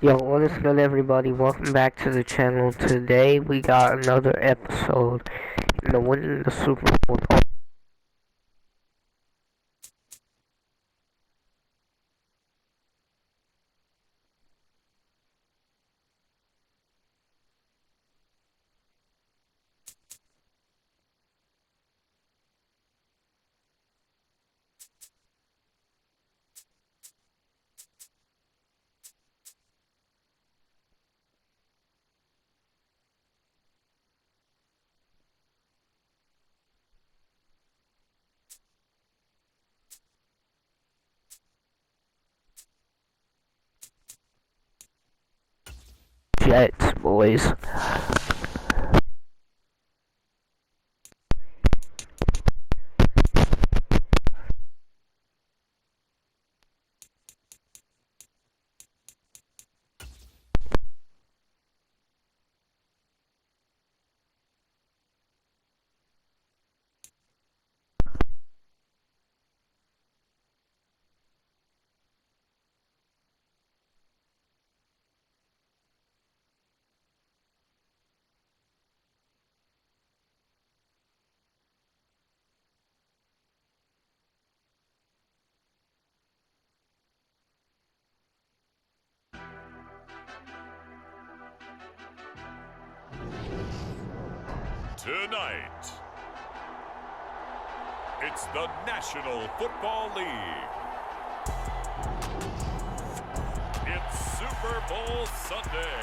Yo, what is good, everybody? Welcome back to the channel. Today we got another episode in the winning the Super Bowl. Jets, boys. Tonight, it's the National Football League. It's Super Bowl Sunday.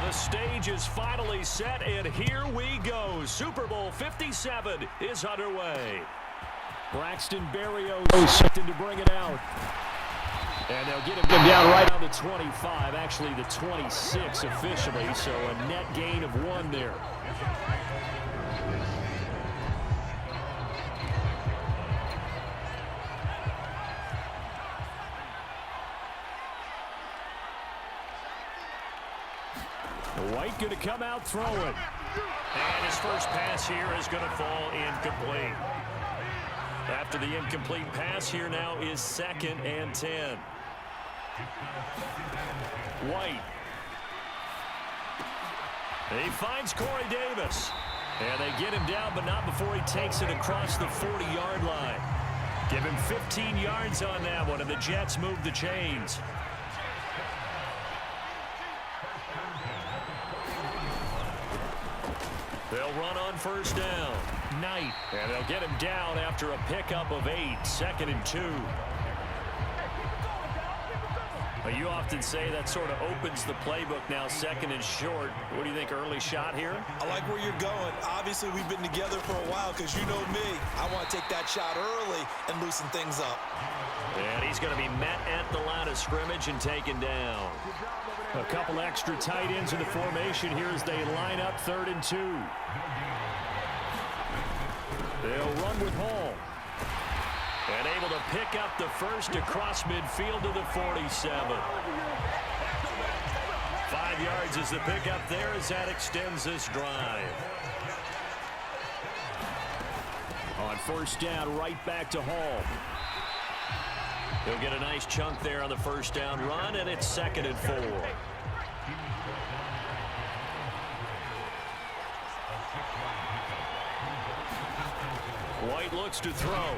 The stage is finally set, and here we go. Super Bowl 57 is underway. Braxton Berrios expected to bring it out. And they'll get him down right on the 25, actually the 26 officially, so a net gain of 1 there. White going to come out throwing. And his first pass here is going to fall incomplete. After the incomplete pass, here now is 2nd and 10. White. He finds Corey Davis. And they get him down, but not before he takes it across the 40-yard line. Give him 15 yards on that one, and the Jets move the chains. They'll run on first down. Knight. And they'll get him down after a pickup of 8. 2nd and 2. But you often say that sort of opens the playbook now, 2nd and short. What do you think, early shot here? I like where you're going. Obviously, we've been together for a while because you know me. I want to take that shot early and loosen things up. And he's going to be met at the line of scrimmage and taken down. A couple extra tight ends in the formation here as they line up 3rd and 2. They'll run with Hall. And able to pick up the first across midfield to the 47. 5 yards is the pickup there as that extends this drive. On first down, right back to Hall. He'll get a nice chunk there on the first down run, and it's 2nd and 4. White looks to throw.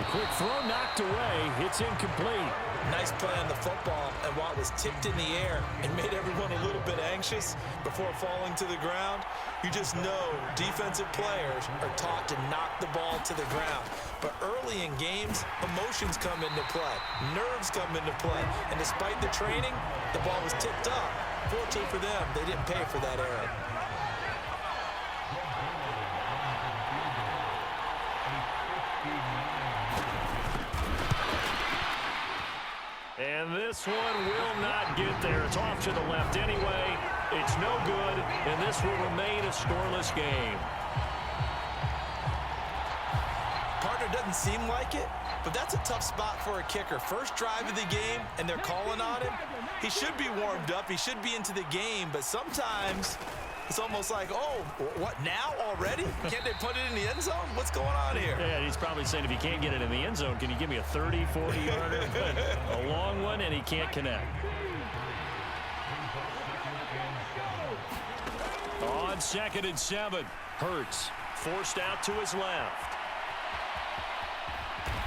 A quick throw knocked away. It's incomplete. Nice play on the football, and while it was tipped in the air and made everyone a little bit anxious before falling to the ground, you just know defensive players are taught to knock the ball to the ground. But early in games, emotions come into play. Nerves come into play. And despite the training, the ball was tipped up. Fortunately for them, they didn't pay for that error. And this one will not get there. It's off to the left anyway. It's no good, and this will remain a scoreless game. Partner doesn't seem like it, but that's a tough spot for a kicker. First drive of the game, and they're calling on him. He should be warmed up. He should be into the game, but sometimes It's almost like, oh, what, now already? Can't they put it in the end zone? What's going on here? Yeah, he's probably saying, if you can't get it in the end zone, can you give me a 30, 40-yarder? A long one, and he can't connect. On 2nd and 7, Hurts forced out to his left.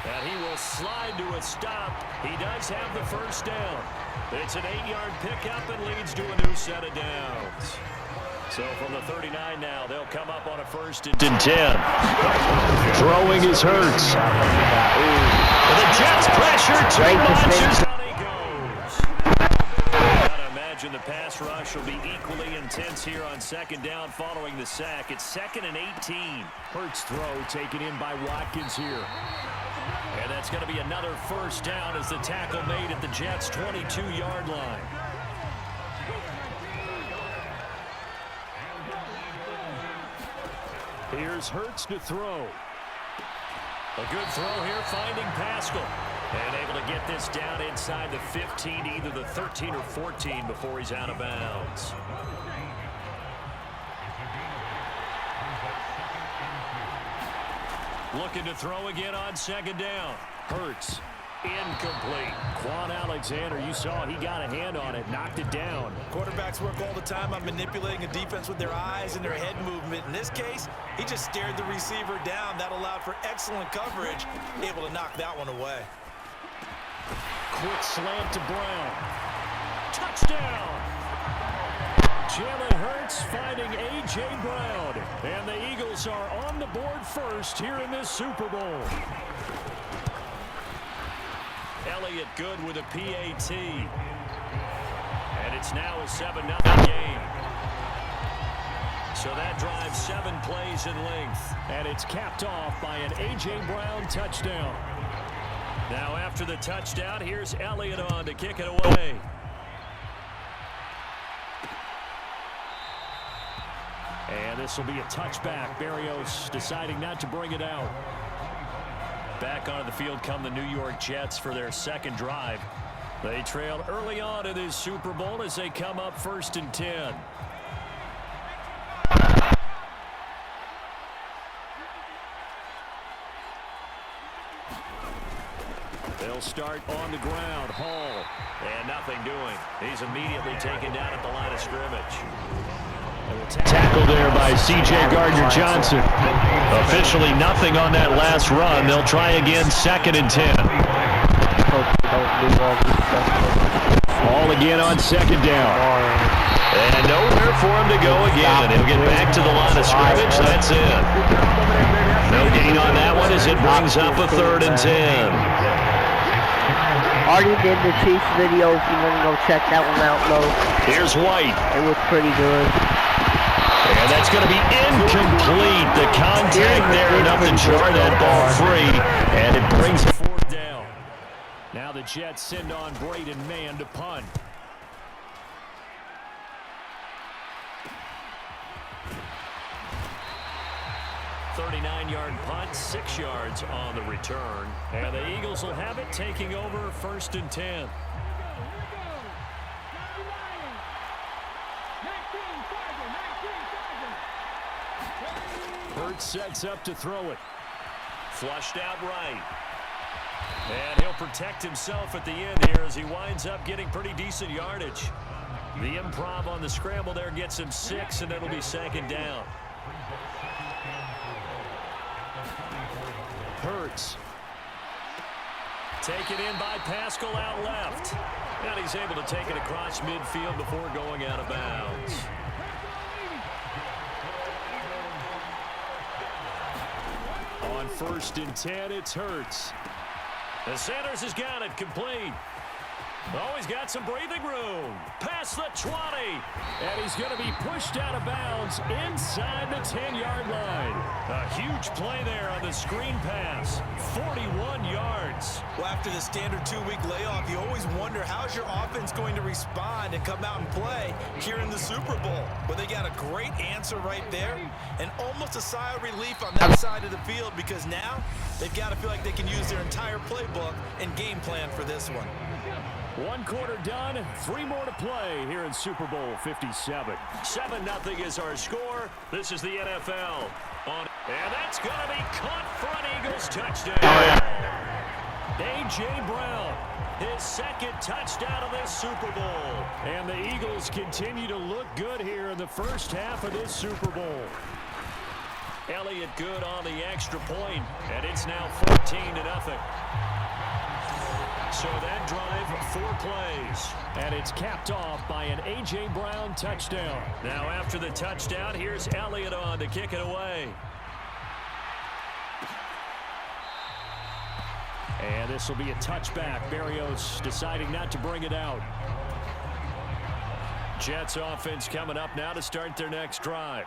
And he will slide to a stop. He does have the first down. It's an 8-yard pickup and leads to a new set of downs. So from the 39 now, they'll come up on a 1st and 10. Throwing is Hurts. The Jets pressure too much. Down he goes. Gotta imagine the pass rush will be equally intense here on 2nd down following the sack. It's 2nd and 18. Hurts throw taken in by Watkins here. And that's going to be another first down as the tackle made at the Jets' 22-yard line. Here's Hurts to throw. A good throw here, finding Pascal. And able to get this down inside the 15, either the 13 or 14 before he's out of bounds. Looking to throw again on 2nd down. Hurts. Incomplete. Quan Alexander, you saw he got a hand on it, knocked it down. Quarterbacks work all the time on manipulating a defense with their eyes and their head movement. In this case, he just stared the receiver down. That allowed for excellent coverage, able to knock that one away. Quick slant to Brown. Touchdown! Jalen Hurts finding A.J. Brown. And the Eagles are on the board first here in this Super Bowl. Elliott good with a PAT. And it's now a 7-0 game. So that drives 7 plays in length. And it's capped off by an A.J. Brown touchdown. Now after the touchdown, here's Elliott on to kick it away. And this will be a touchback. Berrios deciding not to bring it out. Back onto the field come the New York Jets for their 2nd drive. They trailed early on in this Super Bowl as they come up 1st and 10. They'll start on the ground. Hall. And nothing doing. He's immediately taken down at the line of scrimmage. Tackled there by C.J. Gardner-Johnson. Officially nothing on that last run. They'll try again 2nd and 10. Ball again on 2nd down. And nowhere for him to go again. He'll get back to the line of scrimmage. That's it. No gain on that one as it brings up a 3rd and 10. Already did the Chiefs video if you want to go check that one out, though. Here's White. It was pretty good. And that's going to be incomplete. The contact there enough to jar that ball free. And it brings it 4th down. Now the Jets send on Braden Mann to punt. .39-yard punt, 6 yards on the return. And the Eagles will have it, taking over 1st and 10. Hurts sets up to throw it. Flushed out right. And he'll protect himself at the end here as he winds up getting pretty decent yardage. The improv on the scramble there gets him 6, and it'll be 2nd down. Hurts. Taken in by Pascal out left. And he's able to take it across midfield before going out of bounds. On 1st and 10, it's Hurts. The Sanders has got it complete. Oh, he's got some breathing room. Past the 20. And he's going to be pushed out of bounds inside the 10-yard line. A huge play there on the screen pass. 41 yards. Well, after the standard 2-week layoff, you always wonder how's your offense going to respond and come out and play here in the Super Bowl. But they got a great answer right there and almost a sigh of relief on that side of the field because now they've got to feel like they can use their entire playbook and game plan for this one. One quarter done, 3 more to play here in Super Bowl 57. 7-0 is our score. This is the NFL. And that's going to be caught for an Eagles touchdown. A.J. Brown, his second touchdown of this Super Bowl. And the Eagles continue to look good here in the first half of this Super Bowl. Elliott good on the extra point, and it's now 14-0. So that drive, 4 plays, and it's capped off by an A.J. Brown touchdown. Now after the touchdown, here's Elliott on to kick it away. And this will be a touchback. Berrios deciding not to bring it out. Jets offense coming up now to start their next drive.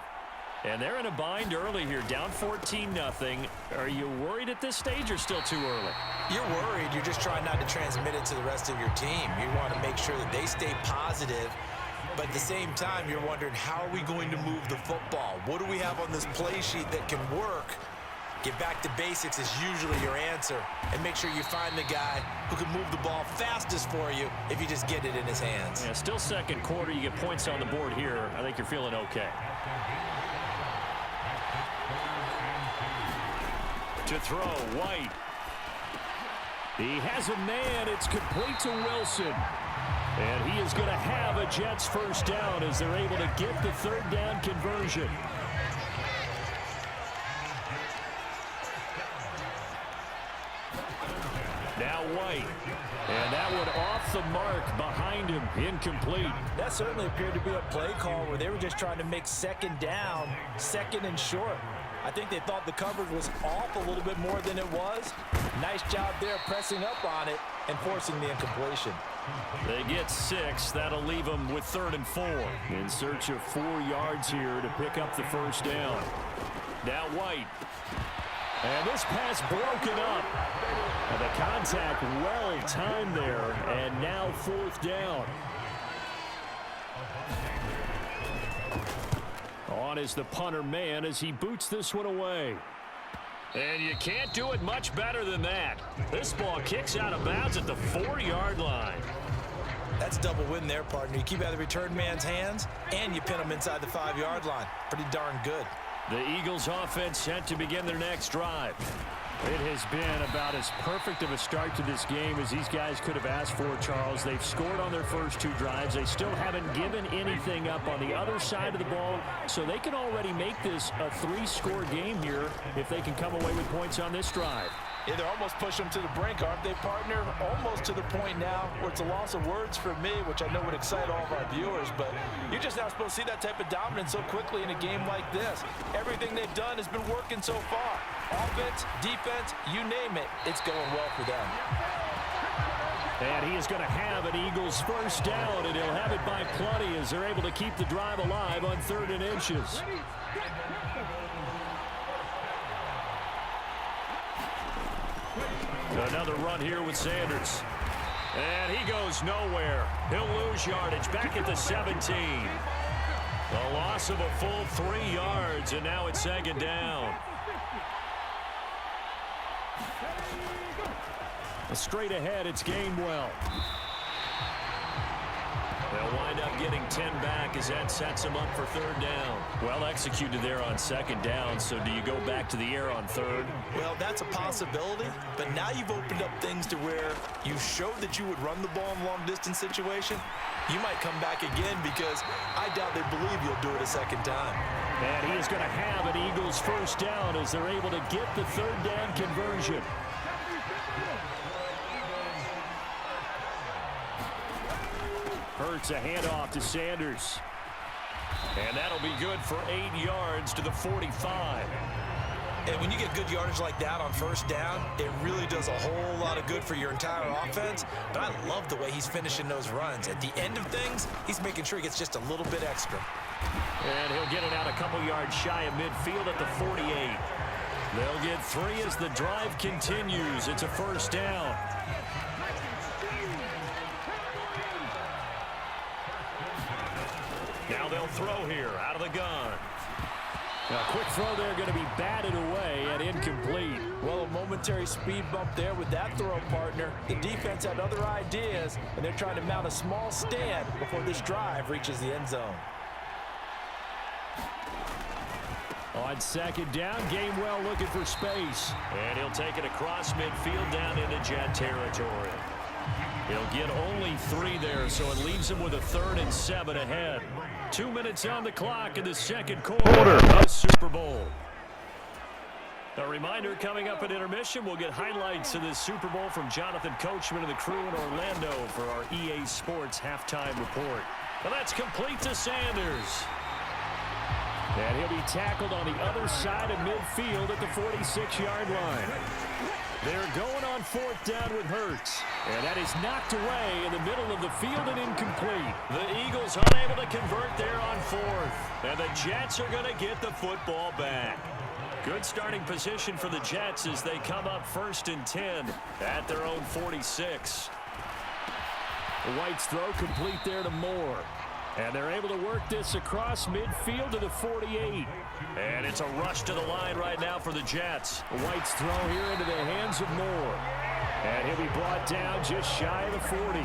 And they're in a bind early here, down 14-0. Are you worried at this stage or still too early? You're worried. You're just trying not to transmit it to the rest of your team. You want to make sure that they stay positive. But at the same time, you're wondering, how are we going to move the football? What do we have on this play sheet that can work? Get back to basics is usually your answer. And make sure you find the guy who can move the ball fastest for you if you just get it in his hands. Yeah, still second quarter. You get points on the board here. I think you're feeling okay. To throw, White. He has a man. It's complete to Wilson. And he is going to have a Jets first down as they're able to get the third down conversion. Now White. And that one off the mark behind him. Incomplete. That certainly appeared to be a play call where they were just trying to make second down, second and short. I think they thought the coverage was off a little bit more than it was. Nice job there pressing up on it and forcing the incompletion. They get 6. That'll leave them with 3rd and 4. In search of 4 yards here to pick up the first down. Now White. And this pass broken up. And the contact well timed there. And now 4th down. On is the punter man as he boots this one away. And you can't do it much better than that. This ball kicks out of bounds at the 4-yard line. That's a double win there, partner. You keep out of the return man's hands, and you pin him inside the 5-yard line. Pretty darn good. The Eagles offense set to begin their next drive. It has been about as perfect of a start to this game as these guys could have asked for, Charles. They've scored on their first 2 drives. They still haven't given anything up on the other side of the ball, so they can already make this a 3-score game here if they can come away with points on this drive. Yeah, they're almost pushing them to the brink, aren't they, partner? Almost to the point now where it's a loss of words for me, which I know would excite all of our viewers, but you're just not supposed to see that type of dominance so quickly in a game like this. Everything they've done has been working so far. Offense, defense, you name it, it's going well for them. And he is going to have an Eagles first down, and he'll have it by plenty as they're able to keep the drive alive on 3rd and inches. Another run here with Sanders. And he goes nowhere. He'll lose yardage back at the 17. A loss of a full 3 yards, and now it's 2nd down. Straight ahead, it's Gainwell. They'll wind up getting 10 back as that sets them up for 3rd down. Well executed there on 2nd down, so do you go back to the air on 3rd? Well, that's a possibility, but now you've opened up things to where you showed that you would run the ball in long-distance situation. You might come back again because I doubt they believe you'll do it a 2nd time. And he is going to have an Eagles first down as they're able to get the 3rd down conversion. Hurts a handoff to Sanders. And that'll be good for 8 yards to the 45. And when you get good yardage like that on 1st down, it really does a whole lot of good for your entire offense. But I love the way he's finishing those runs. At the end of things, he's making sure he gets just a little bit extra. And he'll get it out a couple yards shy of midfield at the 48. They'll get 3 as the drive continues. It's a 1st down. Now they'll throw here out of the gun. A quick throw there going to be batted away and incomplete. Well, a moment momentary speed bump there with that throw partner. The defense had other ideas, and they're trying to mount a small stand before this drive reaches the end zone. On second down, Gainwell looking for space. And he'll take it across midfield down into Jet territory. He'll get only 3 there, so it leaves him with a 3rd and 7 ahead. 2 minutes on the clock in the second quarter of the Super Bowl. A reminder, coming up at intermission, we'll get highlights of this Super Bowl from Jonathan Coachman and the crew in Orlando for our EA Sports halftime report. Well, that's complete to Sanders. And he'll be tackled on the other side of midfield at the 46-yard line. They're going on 4th down with Hurts. And that is knocked away in the middle of the field and incomplete. The Eagles unable to convert there on 4th. And the Jets are going to get the football back. Good starting position for the Jets as they come up 1st and 10 at their own 46. White's throw complete there to Moore. And they're able to work this across midfield to the 48. And it's a rush to the line right now for the Jets. White's throw here into the hands of Moore. And he'll be brought down just shy of the 40.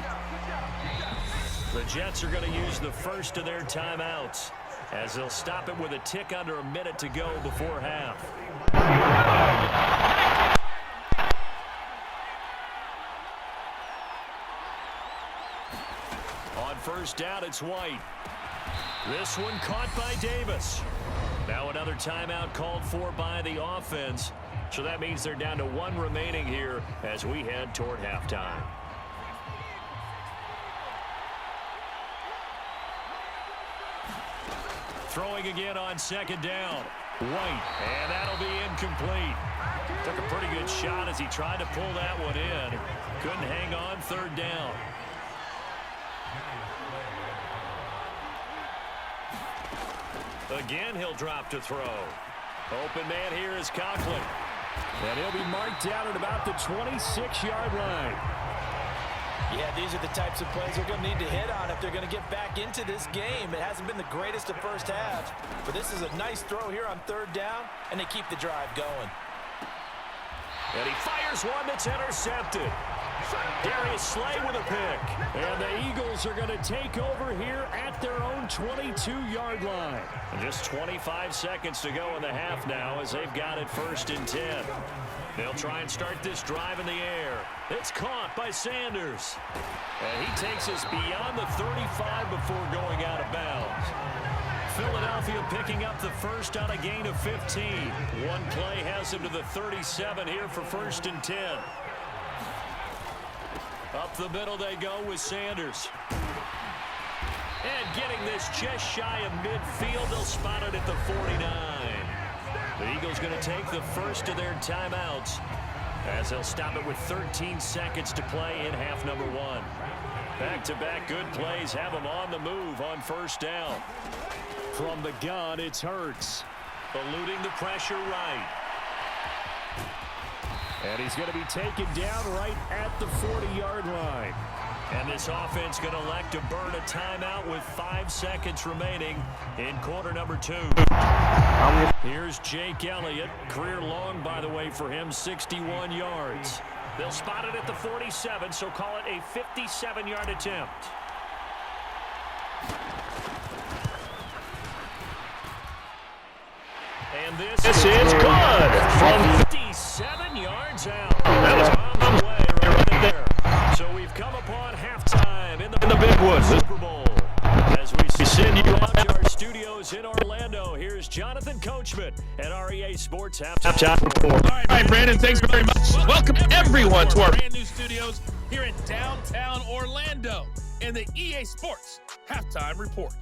The Jets are going to use the first of their timeouts as they'll stop it with a tick under a minute to go before half. On 1st down, it's White. This one caught by Davis. Now another timeout called for by the offense. So that means they're down to 1 remaining here as we head toward halftime. Throwing again on 2nd down. White, and that'll be incomplete. Took a pretty good shot as he tried to pull that one in. Couldn't hang on 3rd down. Again, he'll drop to throw. Open man here is Conklin. And he'll be marked down at about the 26-yard line. Yeah, these are the types of plays they're going to need to hit on if they're going to get back into this game. It hasn't been the greatest of first halves, but this is a nice throw here on 3rd down, and they keep the drive going. And he fires one that's intercepted. Darius Slay with a pick. And the Eagles are going to take over here at their own 22-yard line. And just 25 seconds to go in the half now as they've got it 1st and 10. They'll try and start this drive in the air. It's caught by Sanders. And he takes us beyond the 35 before going out of bounds. Philadelphia picking up the first on a gain of 15. One play has him to the 37 here for 1st and 10. Up the middle they go with Sanders. And getting this just shy of midfield, they'll spot it at the 49. The Eagles going to take the first of their timeouts as they'll stop it with 13 seconds to play in half number 1. Back-to-back good plays have them on the move on 1st down. From the gun, it's Hurts. Eluding the pressure right. And he's going to be taken down right at the 40-yard line. And this offense going to elect to burn a timeout with 5 seconds remaining in quarter number 2. Here's Jake Elliott. Career long, by the way, for him, 61 yards. They'll spot it at the 47, so call it a 57-yard attempt. And this is good from 57 yards out. That was on the way right there. So we've come upon halftime in the Big Woods Super Bowl. As we send you out to our studios in Orlando, here's Jonathan Coachman at our EA Sports halftime report. All right, Brandon, thanks very much. Welcome everyone to our brand new studios here in downtown Orlando in the EA Sports halftime report.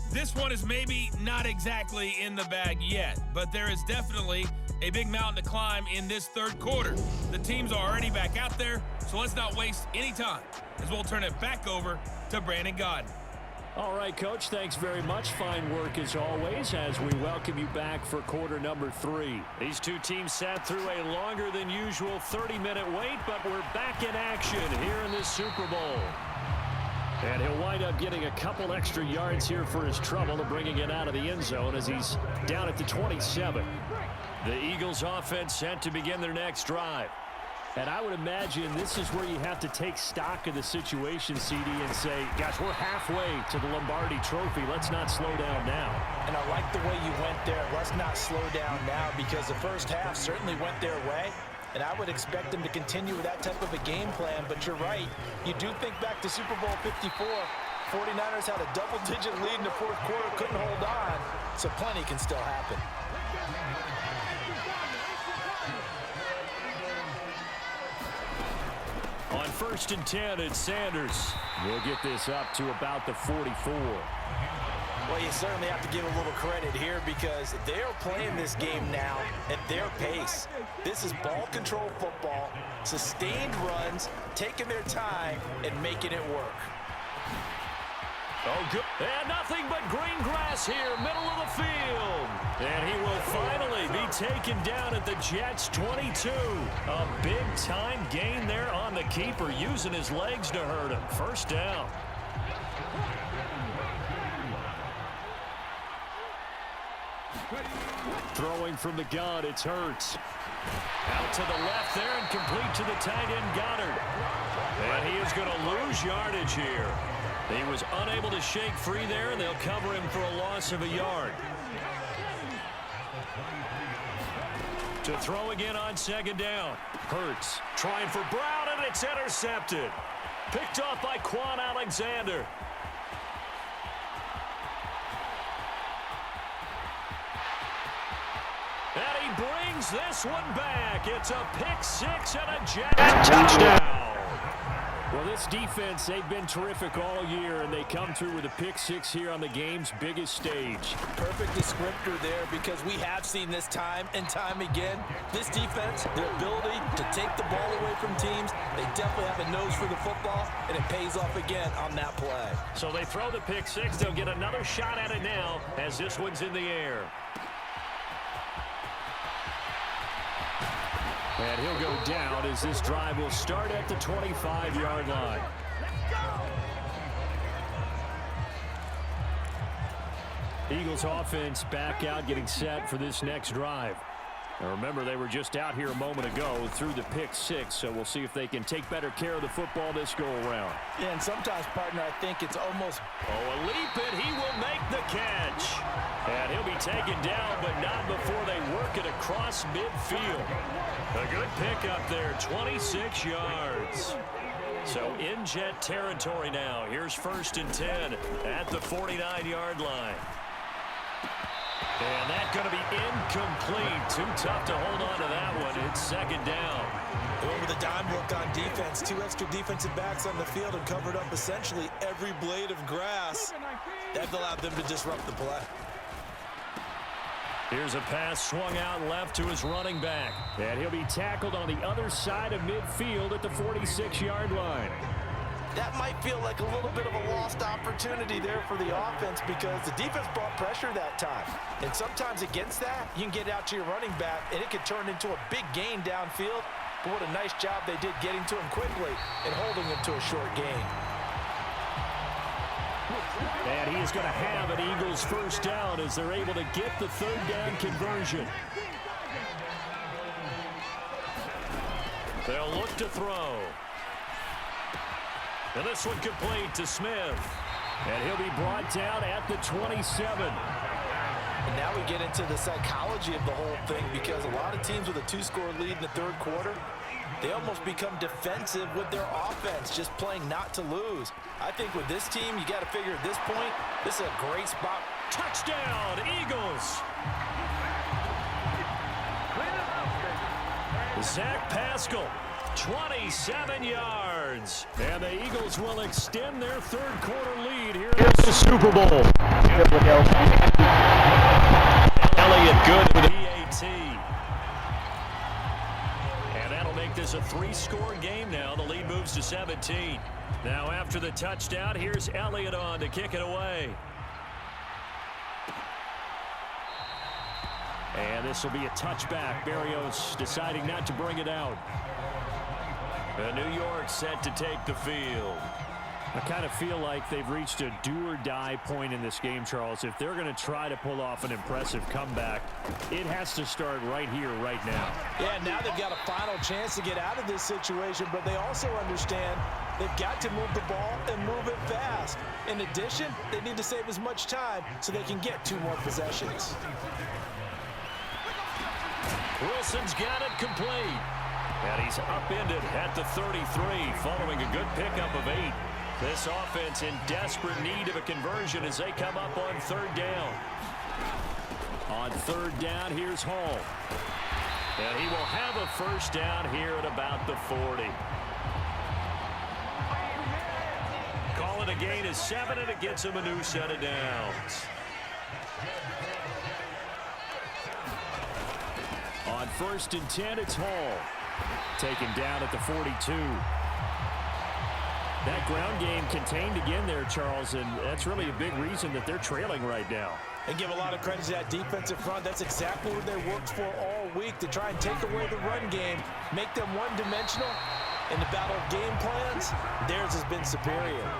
This one is maybe not exactly in the bag yet, but there is definitely a big mountain to climb in this 3rd quarter. The teams are already back out there, so let's not waste any time as we'll turn it back over to Brandon Gaudin. All right, Coach, thanks very much. Fine work as always as we welcome you back for quarter number 3. These two teams sat through a longer than usual 30-minute wait, but we're back in action here in this Super Bowl. And he'll wind up getting a couple extra yards here for his trouble to bringing it out of the end zone as he's down at the 27. The Eagles offense set to begin their next drive. And I would imagine this is where you have to take stock of the situation, CD, and say, gosh, we're halfway to the Lombardi Trophy. Let's not slow down now. And I like the way you went there. Let's not slow down now, because the first half certainly went their way. And I would expect them to continue with that type of a game plan. But you're right. You do think back to Super Bowl 54. 49ers had a double-digit lead in the fourth quarter, couldn't hold on. So plenty can still happen. On 1st and 10, it's Sanders. We'll get this up to about the 44. Well, you certainly have to give a little credit here, because they're playing this game now at their pace. This is ball control football, sustained runs, taking their time, and making it work. Oh, good. And nothing but green grass here, middle of the field. And he will finally be taken down at the Jets' 22. A big-time gain there on the keeper, using his legs to hurt him. First down. Throwing from the gun, it's Hurts. Out to the left there and complete to the tight end, Goddard. And he is going to lose yardage here. He was unable to shake free there, and they'll cover him for a loss of a yard. To throw again on 2nd down. Hurts trying for Brown, and it's intercepted. Picked off by Quan Alexander. And he brings this one back. It's a pick six and a Jets touchdown. Well, this defense, they've been terrific all year, and they come through with a pick six here on the game's biggest stage. Perfect descriptor there, because we have seen this time and time again. This defense, their ability to take the ball away from teams, they definitely have a nose for the football, and it pays off again on that play. So they throw the pick six. They'll get another shot at it now as this one's in the air. And he'll go down as this drive will start at the 25-yard line. Eagles offense back out, getting set for this next drive. Now remember, they were just out here a moment ago through the pick six, so we'll see if they can take better care of the football this go-around. Yeah, and sometimes, partner, I think it's almost... Oh, a leap, and he will make the catch. And he'll be taken down, but not before they work it across midfield. A good pickup there, 26 yards. So in Jet territory now. Here's 1st and 10 at the 49-yard line. And that's going to be incomplete. Too tough to hold on to that one. It's 2nd down. Going with a dime look on defense. 2 extra defensive backs on the field and covered up essentially every blade of grass. That allowed them to disrupt the play. Here's a pass swung out left to his running back. And he'll be tackled on the other side of midfield at the 46-yard line. That might feel like a little bit of a lost opportunity there for the offense, because the defense brought pressure that time. And sometimes against that, you can get out to your running back, and it could turn into a big gain downfield. But what a nice job they did getting to him quickly and holding him to a short gain. And he is going to have an Eagles first down as they're able to get the 3rd down conversion. They'll look to throw. And this one complete to Smith. And he'll be brought down at the 27. And now we get into the psychology of the whole thing, because a lot of teams with a 2-score lead in the 3rd quarter, they almost become defensive with their offense, just playing not to lose. I think with this team, you got to figure at this point, this is a great spot. Touchdown, Eagles! Zach Pascal, 27 yards. And the Eagles will extend their 3rd quarter lead here in the Super Bowl. Elliott good with the PAT. And that'll make this a 3-score game now. The lead moves to 17. Now after the touchdown, here's Elliott on to kick it away. And this will be a touchback. Berrios deciding not to bring it out. New York set to take the field. I kind of feel like they've reached a do-or-die point in this game, Charles. If they're going to try to pull off an impressive comeback, it has to start right here, right now. Yeah, now they've got a final chance to get out of this situation, but they also understand they've got to move the ball and move it fast. In addition, they need to save as much time so they can get 2 more possessions. Wilson's got it complete. And he's upended at the 33 following a good pickup of 8. This offense in desperate need of a conversion as they come up on 3rd down. On 3rd down, here's Hall. And he will have a 1st down here at about the 40. Call it a gain of 7, and it gets him a new set of downs. On 1st and 10, it's Hall. Taken down at the 42. That ground game contained again there, Charles, and that's really a big reason that they're trailing right now. And give a lot of credit to that defensive front. That's exactly what they worked for all week, to try and take away the run game, make them one-dimensional. In the battle of game plans, theirs has been superior.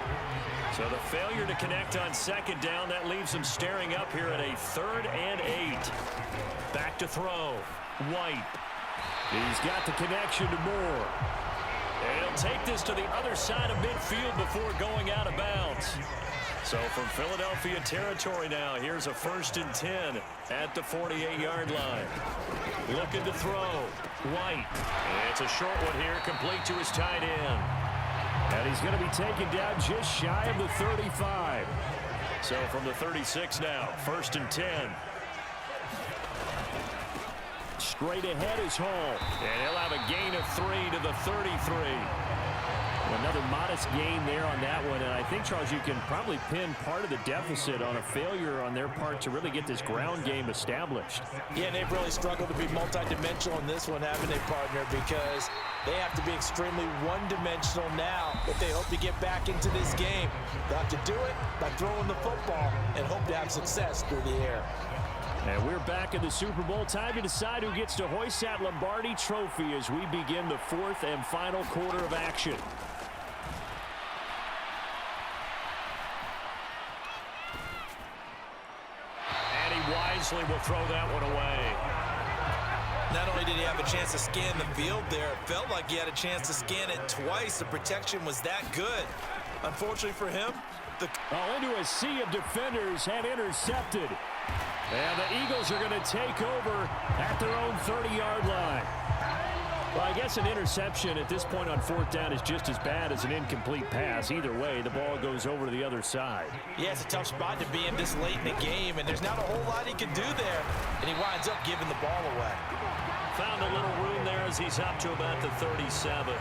So the failure to connect on 2nd down, that leaves them staring up here at a 3rd and 8. Back to throw. White. He's got the connection to Moore. And he'll take this to the other side of midfield before going out of bounds. So from Philadelphia territory now, here's a 1st and 10 at the 48-yard line. Looking to throw. White. And it's a short one here, complete to his tight end. And he's going to be taken down just shy of the 35. So from the 36 now, 1st and 10. Straight ahead is Hall. And he'll have a gain of 3 to the 33. Another modest gain there on that one. And I think, Charles, you can probably pin part of the deficit on a failure on their part to really get this ground game established. Yeah, they've really struggled to be multidimensional in this one, haven't they, partner? Because they have to be extremely one-dimensional now if they hope to get back into this game. They'll have to do it by throwing the football and hope to have success through the air. And we're back in the Super Bowl. Time to decide who gets to hoist that Lombardi trophy as we begin the 4th and final quarter of action. And he wisely will throw that one away. Not only did he have a chance to scan the field there, it felt like he had a chance to scan it twice. The protection was that good. Unfortunately for him, into a sea of defenders had intercepted. And the Eagles are going to take over at their own 30-yard line. Well, I guess an interception at this point on 4th down is just as bad as an incomplete pass. Either way, the ball goes over to the other side. Yeah, it's a tough spot to be in this late in the game, and there's not a whole lot he can do there, and he winds up giving the ball away. Found a little room there as he's up to about the 37.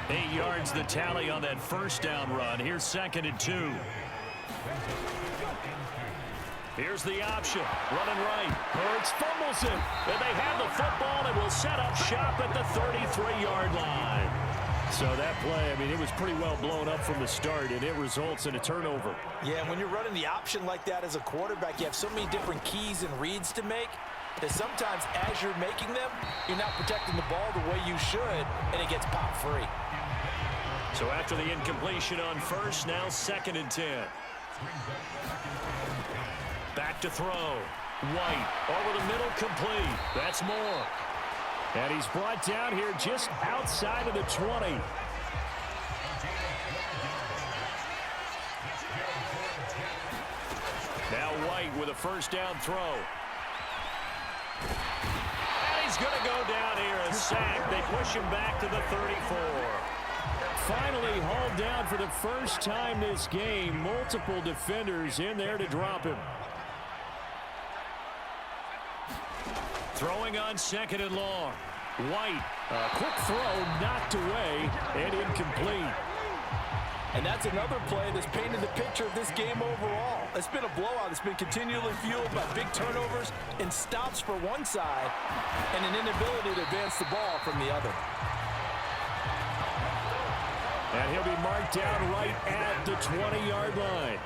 8 yards the tally on that 1st down run. Here's 2nd and 2. Here's the option. Running right. Hurts fumbles it. And they have the football and will set up shop at the 33-yard line. So that play, I mean, it was pretty well blown up from the start, and it results in a turnover. Yeah, and when you're running the option like that as a quarterback, you have so many different keys and reads to make that sometimes as you're making them, you're not protecting the ball the way you should, and it gets popped free. So after the incompletion on 1st, now 2nd and 10. Back to throw. White over the middle, complete. That's Moore. And he's brought down here just outside of the 20. Now White with a 1st down throw. And he's going to go down here and sack. They push him back to the 34. Finally hauled down for the first time this game. Multiple defenders in there to drop him. Throwing on 2nd and long. White, a quick throw, knocked away, and incomplete. And that's another play that's painted the picture of this game overall. It's been a blowout. It's been continually fueled by big turnovers and stops for one side and an inability to advance the ball from the other. And he'll be marked down right at the 20-yard line.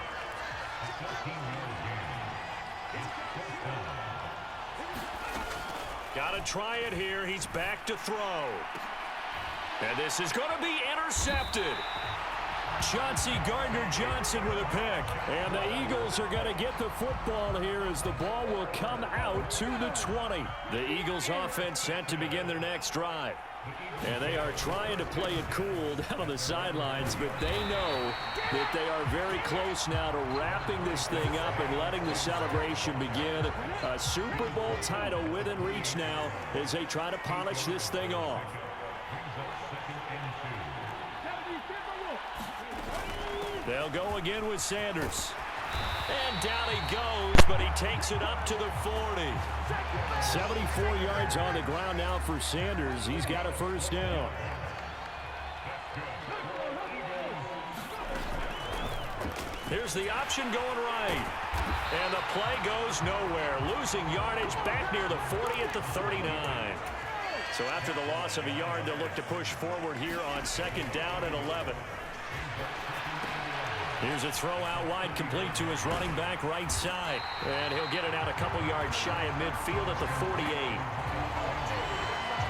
Got to try it here. He's back to throw. And this is going to be intercepted. Chauncey Gardner-Johnson with a pick. And the Eagles are going to get the football here as the ball will come out to the 20. The Eagles offense set to begin their next drive. And they are trying to play it cool down on the sidelines, but they know that they are very close now to wrapping this thing up and letting the celebration begin. A Super Bowl title within reach now as they try to polish this thing off. They'll go again with Sanders. And down he goes, but he takes it up to the 40. 74 yards on the ground now for Sanders. He's got a first down. Here's the option going right. And the play goes nowhere. Losing yardage back near the 40 at the 39. So after the loss of a yard, they'll look to push forward here on 2nd down and 11. Here's a throw out wide, complete to his running back right side. And he'll get it out a couple yards shy of midfield at the 48.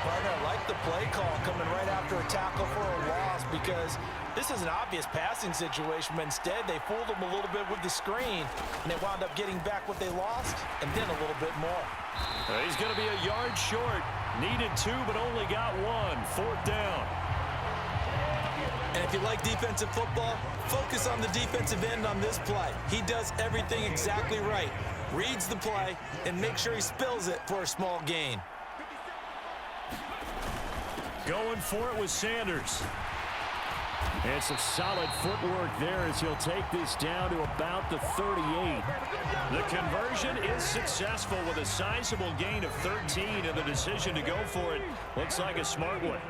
Partner, I like the play call coming right after a tackle for a loss because this is an obvious passing situation, but instead they fooled him a little bit with the screen, and they wound up getting back what they lost and then a little bit more. He's going to be a yard short. Needed 2, but only got 1. 4th down. And if you like defensive football, focus on the defensive end on this play. He does everything exactly right. Reads the play and makes sure he spills it for a small gain. Going for it with Sanders. And some solid footwork there as he'll take this down to about the 38. The conversion is successful with a sizable gain of 13, and the decision to go for it looks like a smart one.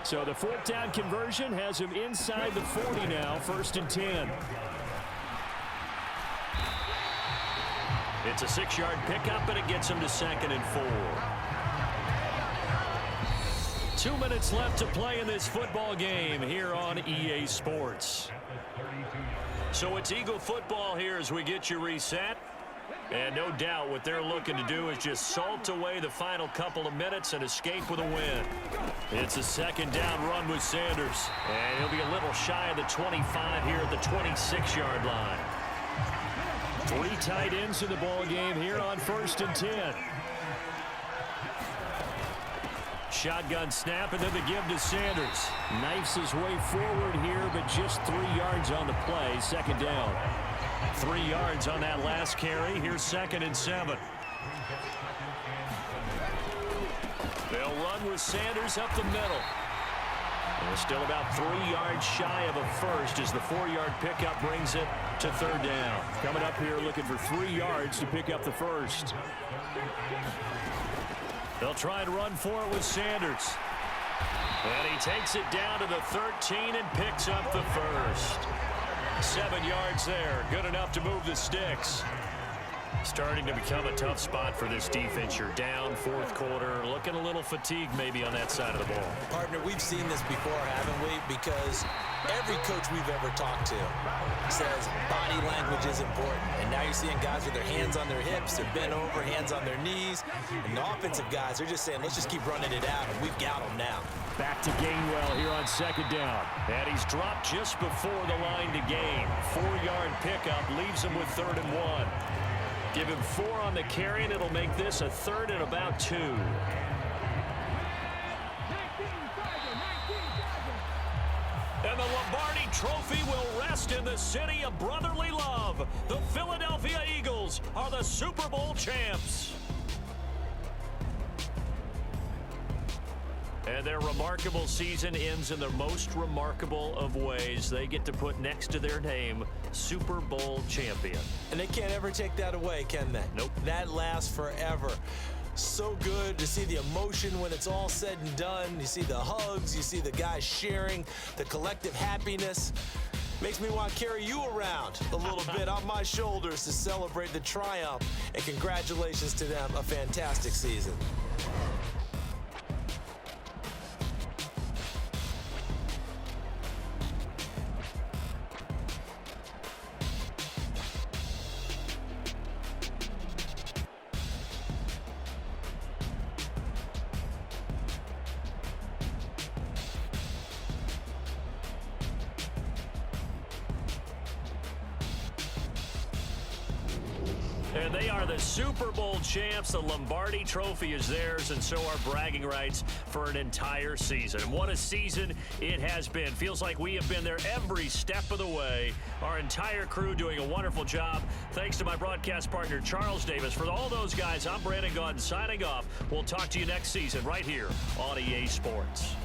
So the 4th down conversion has him inside the 40 now, 1st and 10. It's a 6-yard pickup, and it gets him to 2nd and 4. 2 minutes left to play in this football game here on EA Sports. So it's Eagle football here as we get you reset. And no doubt what they're looking to do is just salt away the final couple of minutes and escape with a win. It's a 2nd down run with Sanders. And he'll be a little shy of the 25 here at the 26-yard line. 3 tight ends in the ball game here on 1st and 10. Shotgun snap, and then the give to Sanders. Knifes his way forward here, but just 3 yards on the play. 2nd down. 3 yards on that last carry. Here's 2nd and 7. They'll run with Sanders up the middle. And still about 3 yards shy of a first as the 4-yard pickup brings it to 3rd down. Coming up here looking for 3 yards to pick up the first. They'll try and run for it with Sanders. And he takes it down to the 13 and picks up the first. 7 yards there. Good enough to move the sticks. Starting to become a tough spot for this defense. You're down 4th quarter. Looking a little fatigued maybe on that side of the ball. Partner, we've seen this before, haven't we? Because every coach we've ever talked to says body language is important. And now you're seeing guys with their hands on their hips, they're bent over, hands on their knees. And the offensive guys are just saying, let's just keep running it out, and we've got them now. Back to Gainwell here on 2nd down. And he's dropped just before the line to gain. 4-yard pickup leaves him with 3rd and 1. Give him 4 on the carry, and it'll make this a 3rd and about 2. And the Lombardi Trophy will rest in the city of brotherly love. The Philadelphia Eagles are the Super Bowl champs. And their remarkable season ends in the most remarkable of ways. They get to put next to their name, Super Bowl champion. And they can't ever take that away, can they? Nope. That lasts forever. So good to see the emotion when it's all said and done. You see the hugs, you see the guys sharing, the collective happiness. Makes me want to carry you around a little bit on my shoulders to celebrate the triumph. And congratulations to them, a fantastic season. And they are the Super Bowl champs. The Lombardi Trophy is theirs, and so are bragging rights for an entire season. And what a season it has been. Feels like we have been there every step of the way. Our entire crew doing a wonderful job. Thanks to my broadcast partner, Charles Davis. For all those guys, I'm Brandon Gaudin signing off. We'll talk to you next season right here on EA Sports.